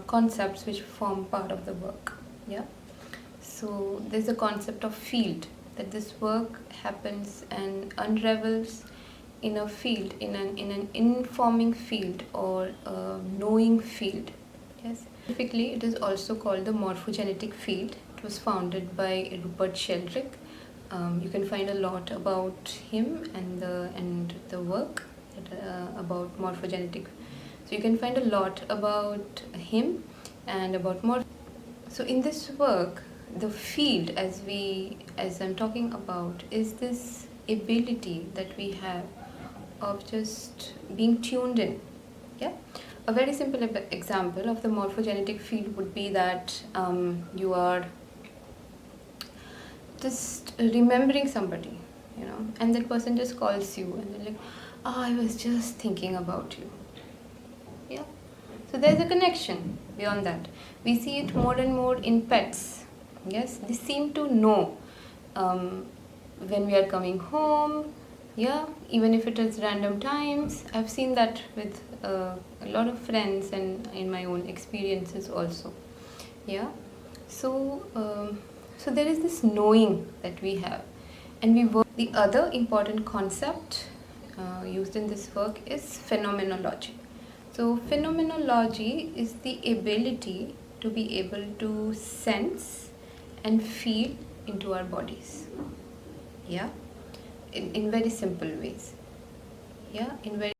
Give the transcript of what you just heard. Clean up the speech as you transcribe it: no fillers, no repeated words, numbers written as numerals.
concepts which form part of the work. Yeah. So there's a concept of field, that this work happens and unravels in a field, in an informing field or a knowing field. Yes. Specifically, it is also called the morphogenetic field. It was founded by Rupert Sheldrake. You can find a lot about him and the work about morphogenetic. So you can find a lot about him and about So in this work, the field, as I'm talking about, is this ability that we have of just being tuned in. Yeah. A very simple example of the morphogenetic field would be that you are just remembering somebody, and that person just calls you and they're like, "Oh, I was just thinking about you." Yeah. So there's a connection beyond that. We see it more and more in pets. Yes, they seem to know when we are coming home. Yeah, even if it is random times. I've seen that with a lot of friends and in my own experiences also. Yeah. So there is this knowing that we have, and we work. The other important concept used in this work is phenomenology. So phenomenology is the ability to be able to sense and feel into our bodies. Yeah, in very simple ways. Yeah, in very